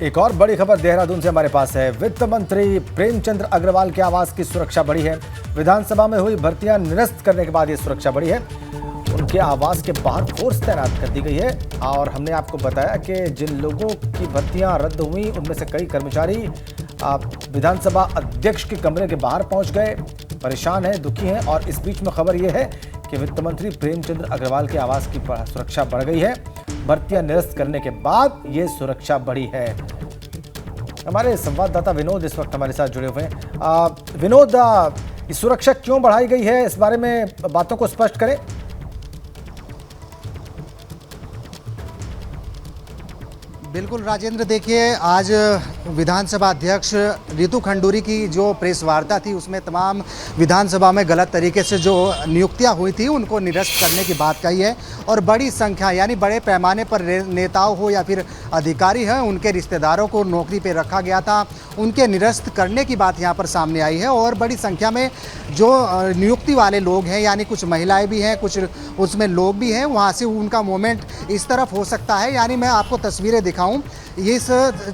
एक और बड़ी खबर देहरादून से हमारे पास है। वित्त मंत्री प्रेमचंद अग्रवाल के आवास की सुरक्षा बढ़ी है। विधानसभा में हुई भर्तियां निरस्त करने के बाद ये सुरक्षा बढ़ी है। उनके आवास के बाहर फोर्स तैनात कर दी गई है और हमने आपको बताया कि जिन लोगों की भर्तियां रद्द हुई उनमें से कई कर्मचारी विधानसभा अध्यक्ष के कमरे के बाहर पहुंच गए, परेशान हैं, दुखी हैं। और इस बीच में खबर यह है कि वित्त मंत्री प्रेमचंद अग्रवाल के आवास की सुरक्षा बढ़ गई है। भर्तियां निरस्त करने के बाद ये सुरक्षा बढ़ी है। हमारे संवाददाता विनोद इस वक्त हमारे साथ जुड़े हुए हैं। विनोद, सुरक्षा क्यों बढ़ाई गई है, इस बारे में बातों को स्पष्ट करें। बिल्कुल राजेंद्र, देखिए आज विधानसभा अध्यक्ष रितु खंडूरी की जो प्रेस वार्ता थी उसमें तमाम विधानसभा में गलत तरीके से जो नियुक्तियां हुई थी उनको निरस्त करने की बात कही है और बड़ी संख्या यानी बड़े पैमाने पर नेताओं हो या फिर अधिकारी हैं उनके रिश्तेदारों को नौकरी पे रखा गया था, उनके निरस्त करने की बात यहाँ पर सामने आई है। और बड़ी संख्या में जो नियुक्ति वाले लोग हैं यानी कुछ महिलाएं भी हैं, कुछ उसमें लोग भी हैं, वहाँ से उनका मूवमेंट इस तरफ हो सकता है। यानी मैं आपको तस्वीरें दिखाऊं, इस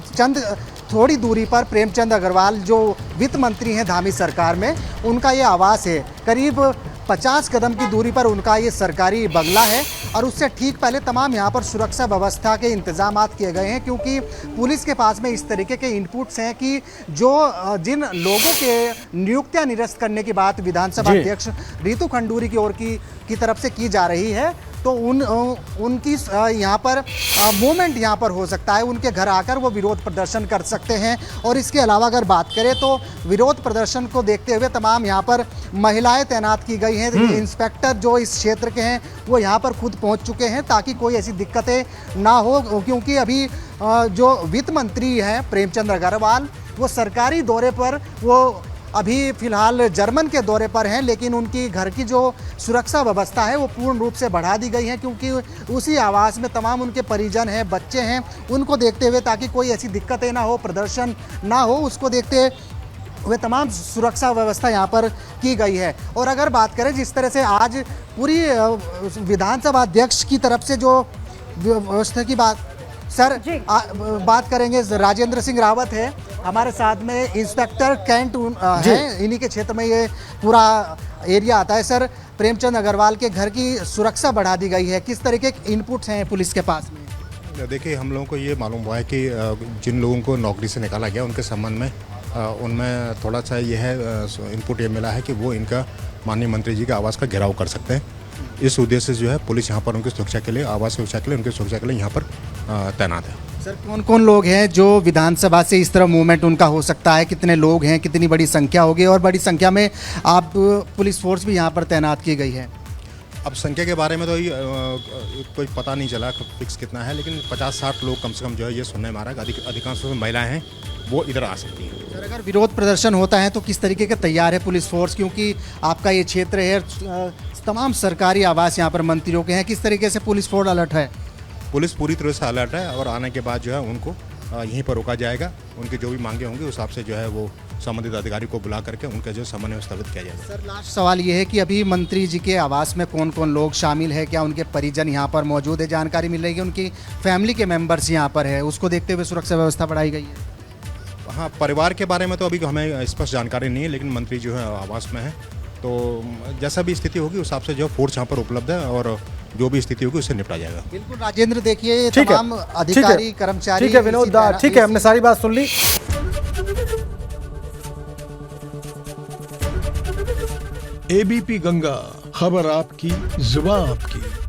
चंद थोड़ी दूरी पर प्रेमचंद अग्रवाल जो वित्त मंत्री हैं धामी सरकार में, उनका ये आवास है। करीब 50 कदम की दूरी पर उनका ये सरकारी बंगला है और उससे ठीक पहले तमाम यहाँ पर सुरक्षा व्यवस्था के इंतजामात किए गए हैं, क्योंकि पुलिस के पास में इस तरीके के इनपुट्स हैं कि जो जिन लोगों के नियुक्तियां निरस्त करने की बात विधानसभा अध्यक्ष रितु खंडूरी की ओर की तरफ से की जा रही है, तो उनकी यहाँ पर मूवमेंट यहाँ पर हो सकता है, उनके घर आकर वो विरोध प्रदर्शन कर सकते हैं। और इसके अलावा अगर बात करें तो विरोध प्रदर्शन को देखते हुए तमाम यहाँ पर महिलाएं तैनात की गई हैं। इंस्पेक्टर जो इस क्षेत्र के हैं वो यहाँ पर खुद पहुँच चुके हैं ताकि कोई ऐसी दिक्कतें ना हो, क्योंकि अभी जो वित्त मंत्री हैं प्रेमचंद अग्रवाल वो सरकारी दौरे पर, वो अभी फिलहाल जर्मन के दौरे पर हैं, लेकिन उनकी घर की जो सुरक्षा व्यवस्था है वो पूर्ण रूप से बढ़ा दी गई है, क्योंकि उसी आवास में तमाम उनके परिजन हैं, बच्चे हैं, उनको देखते हुए ताकि कोई ऐसी दिक्कतें ना हो, प्रदर्शन ना हो, उसको देखते हुए तमाम सुरक्षा व्यवस्था यहाँ पर की गई है। और अगर बात करें जिस तरह से आज पूरी विधानसभा अध्यक्ष की तरफ से जो व्यवस्था की बात बात करेंगे, राजेंद्र सिंह रावत है हमारे साथ में, इंस्पेक्टर कैंट है, इन्हीं के क्षेत्र में ये पूरा एरिया आता है। सर, प्रेमचंद अग्रवाल के घर की सुरक्षा बढ़ा दी गई है, किस तरह के इनपुट्स हैं पुलिस के पास में? देखिए, हम लोगों को ये मालूम हुआ है कि जिन लोगों को नौकरी से निकाला गया उनके संबंध में उनमें थोड़ा सा ये है इनपुट ये मिला है कि वो इनका माननीय मंत्री जी के आवास का घेराव कर सकते हैं। इस उद्देश्य से जो है पुलिस यहाँ पर उनकी सुरक्षा के लिए, आवास सुरक्षा के लिए, उनकी सुरक्षा के लिए यहाँ पर तैनात है। सर, कौन कौन लोग हैं जो विधानसभा से इस तरह मूवमेंट उनका हो सकता है, कितने लोग हैं, कितनी बड़ी संख्या होगी और बड़ी संख्या में आप पुलिस फोर्स भी यहाँ पर तैनात की गई है? अब संख्या के बारे में तो कोई पता नहीं चला फिक्स कितना है, लेकिन 50-60 लोग कम से कम जो है ये सुनने में आ रहा है। अधिकांश महिलाएं हैं वो इधर आ सकती हैं। सर, अगर विरोध प्रदर्शन होता है तो किस तरीके का तैयार है पुलिस फोर्स, क्योंकि आपका ये क्षेत्र है, तमाम सरकारी आवास यहाँ पर मंत्रियों के हैं, किस तरीके से पुलिस फोर्स अलर्ट है? पुलिस पूरी तरह से अलर्ट है और आने के बाद जो है उनको यहीं पर रोका जाएगा। उनकी जो भी मांगे होंगी उस हिसाब से जो है वो संबंधित अधिकारी को बुला करके उनका जो समन्वय स्थापित किया जाएगा। सर, लास्ट सवाल ये है कि अभी मंत्री जी के आवास में कौन कौन लोग शामिल है, क्या उनके परिजन यहाँ पर मौजूद है? जानकारी मिल रही है कि उनकी फैमिली के मेंबर्स यहाँ पर है, उसको देखते हुए सुरक्षा व्यवस्था बढ़ाई गई है? हाँ, परिवार के बारे में तो अभी हमें स्पष्ट जानकारी नहीं है, लेकिन मंत्री जो है आवास में है, तो जैसा भी स्थिति होगी उस हिसाब से जो फोर्स यहाँ पर उपलब्ध है और जो भी स्थिति होगी उससे निपटा जाएगा। बिल्कुल राजेंद्र, देखिए तमाम अधिकारी कर्मचारी। ठीक है विनोद, ठीक है, हमने सारी बात सुन ली। एबीपी गंगा, खबर आपकी, जुबान आपकी।